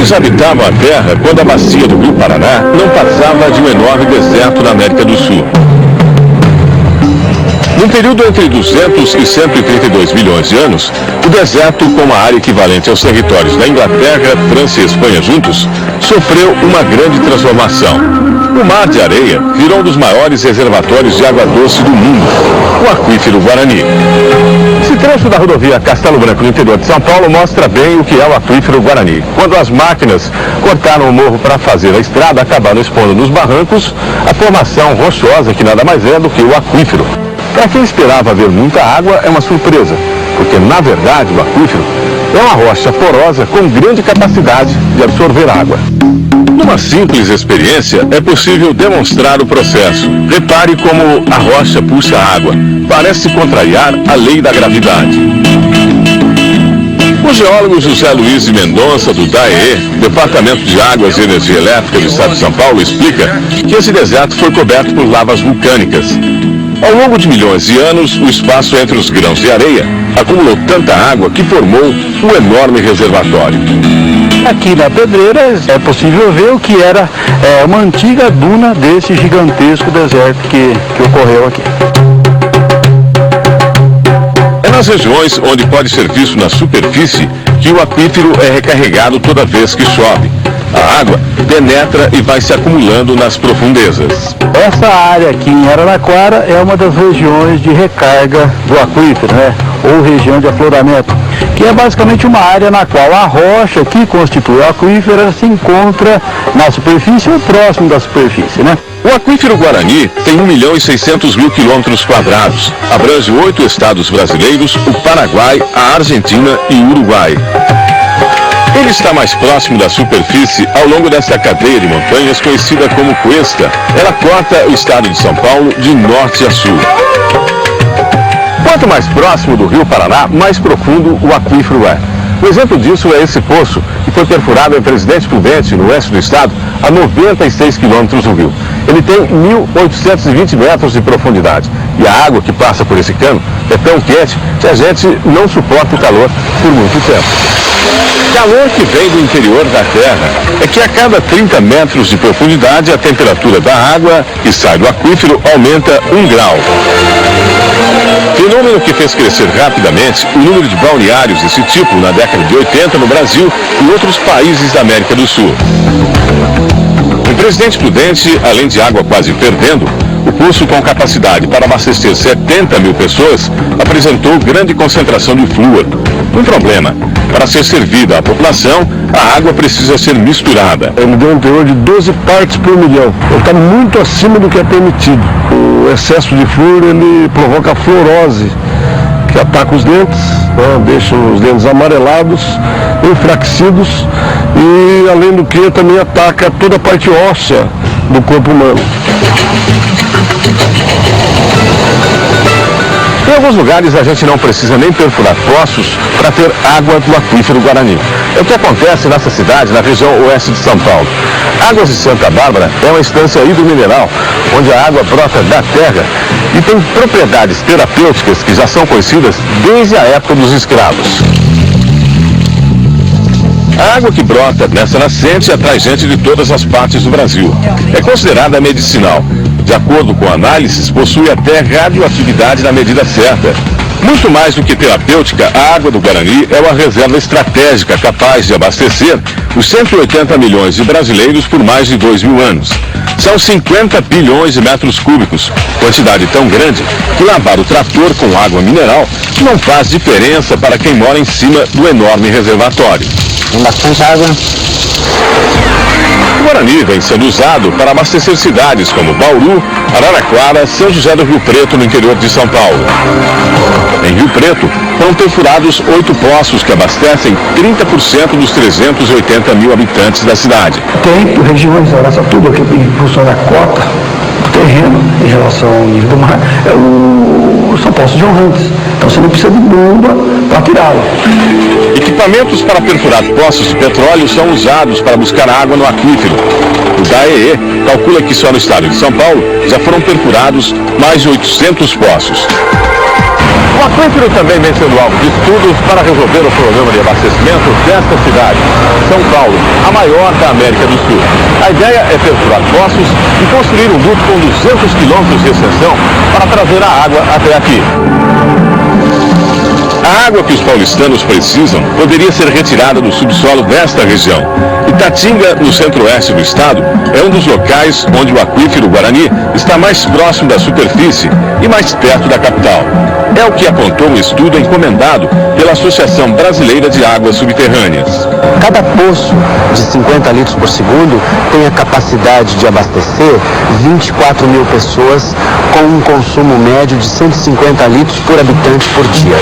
Eles habitavam a terra quando a bacia do Rio Paraná não passava de um enorme deserto na América do Sul. Num período entre 200 e 132 milhões de anos, o deserto, com uma área equivalente aos territórios da Inglaterra, França e Espanha juntos, sofreu uma grande transformação. O Mar de Areia virou um dos maiores reservatórios de água doce do mundo, o Aquífero Guarani. Esse trecho da rodovia Castelo Branco, no interior de São Paulo, mostra bem o que é o Aquífero Guarani. Quando as máquinas cortaram o morro para fazer a estrada, acabaram expondo nos barrancos a formação rochosa, que nada mais é do que o aquífero. Para quem esperava ver muita água, é uma surpresa, porque, na verdade, o aquífero é uma rocha porosa com grande capacidade de absorver água. Numa simples experiência, é possível demonstrar o processo. Repare como a rocha puxa água. Parece contrariar a lei da gravidade. O geólogo José Luiz de Mendonça, do DAEE, Departamento de Águas e Energia Elétrica do Estado de São Paulo, explica que esse deserto foi coberto por lavas vulcânicas. Ao longo de milhões de anos, o espaço entre os grãos de areia acumulou tanta água que formou um enorme reservatório. Aqui na Pedreira é possível ver o que era uma antiga duna desse gigantesco deserto que ocorreu aqui. É nas regiões onde pode ser visto na superfície que o aquífero é recarregado toda vez que chove. A água penetra e vai se acumulando nas profundezas. Essa área aqui em Araraquara é uma das regiões de recarga do aquífero, ou região de afloramento, que é basicamente uma área na qual a rocha que constitui o aquífero se encontra na superfície ou próximo da superfície, O Aquífero Guarani tem 1.600.000 quilômetros quadrados. Abrange 8 estados brasileiros, o Paraguai, a Argentina e o Uruguai. Ele está mais próximo da superfície ao longo dessa cadeia de montanhas conhecida como Cuesta. Ela corta o estado de São Paulo de norte a sul. Quanto mais próximo do Rio Paraná, mais profundo o aquífero é. Um exemplo disso é esse poço, que foi perfurado em Presidente Prudente, no oeste do estado, a 96 quilômetros do rio. Ele tem 1.820 metros de profundidade. E a água que passa por esse cano é tão quente que a gente não suporta o calor por muito tempo. Calor que vem do interior da terra é que a cada 30 metros de profundidade a temperatura da água que sai do aquífero aumenta 1 grau. Fenômeno que fez crescer rapidamente o número de balneários desse tipo na década de 80 no Brasil e outros países da América do Sul. Em Presidente Prudente, além de água quase fervendo, o poço com capacidade para abastecer 70 mil pessoas apresentou grande concentração de flúor. Um problema: para ser servida à população, a água precisa ser misturada. Ele deu um teor de 12 partes por milhão. Ele está muito acima do que é permitido. O excesso de flúor, ele provoca fluorose, que ataca os dentes, deixa os dentes amarelados, enfraquecidos e, além do que, também ataca toda a parte óssea do corpo humano. Em alguns lugares a gente não precisa nem perfurar poços para ter água do Aquífero Guarani. É o que acontece nessa cidade, na região oeste de São Paulo. Águas de Santa Bárbara é uma estância hidromineral, onde a água brota da terra e tem propriedades terapêuticas que já são conhecidas desde a época dos escravos. A água que brota nessa nascente atrai gente de todas as partes do Brasil. É considerada medicinal. De acordo com análises, possui até radioatividade na medida certa. Muito mais do que terapêutica, a água do Guarani é uma reserva estratégica capaz de abastecer os 180 milhões de brasileiros por mais de 2.000 anos. São 50 bilhões de metros cúbicos, quantidade tão grande que lavar o trator com água mineral não faz diferença para quem mora em cima do enorme reservatório. Tem bastante água. O Guarani vem sendo usado para abastecer cidades como Bauru, Araraquara, São José do Rio Preto, no interior de São Paulo. Em Rio Preto, foram perfurados 8 poços que abastecem 30% dos 380 mil habitantes da cidade. Tem regiões, tudo aqui em função da cota do terreno em relação ao nível do mar, são poços jorrantes. Então você não precisa de bomba para tirá-lo. Equipamentos para perfurar poços de petróleo são usados para buscar água no aquífero. O DAEE calcula que só no estado de São Paulo já foram perfurados mais de 800 poços. O O aquífero também vem sendo alvo de estudos para resolver o problema de abastecimento desta cidade, São Paulo, a maior da América do Sul. A ideia é perfurar poços e construir um duto com 200 quilômetros de extensão para trazer a água até aqui. A água que os paulistanos precisam poderia ser retirada do subsolo desta região. Itatinga, no centro-oeste do estado, é um dos locais onde o aquífero Guarani está mais próximo da superfície e mais perto da capital. É o que apontou um estudo encomendado pela Associação Brasileira de Águas Subterrâneas. Cada poço de 50 litros por segundo tem a capacidade de abastecer 24 mil pessoas com um consumo médio de 150 litros por habitante por dia.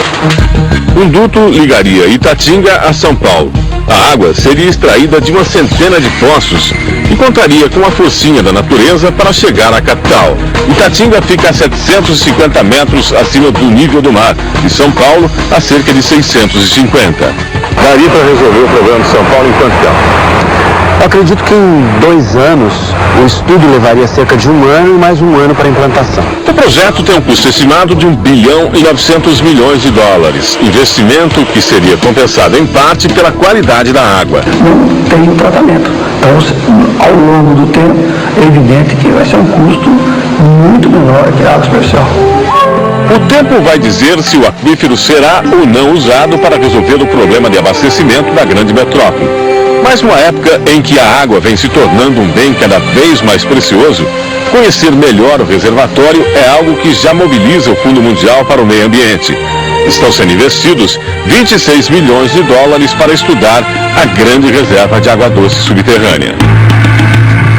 Um duto ligaria Itatinga a São Paulo. A água seria extraída de uma centena de poços e contaria com a forcinha da natureza para chegar à capital. Itatinga fica a 750 metros acima do nível do mar e São Paulo a cerca de 650. Daria para resolver o problema de São Paulo em quanto tempo? Eu acredito que em 2 anos o estudo levaria cerca de 1 ano e mais 1 ano para a implantação. O projeto tem um custo estimado de 1 bilhão e 900 milhões de dólares, investimento que seria compensado em parte pela qualidade da água. Não tem o tratamento. Então, ao longo do tempo, é evidente que vai ser um custo muito menor que a água superficial. O tempo vai dizer se o aquífero será ou não usado para resolver o problema de abastecimento da grande metrópole. Mas numa época em que a água vem se tornando um bem cada vez mais precioso, conhecer melhor o reservatório é algo que já mobiliza o Fundo Mundial para o Meio Ambiente. Estão sendo investidos 26 milhões de dólares para estudar a grande reserva de água doce subterrânea.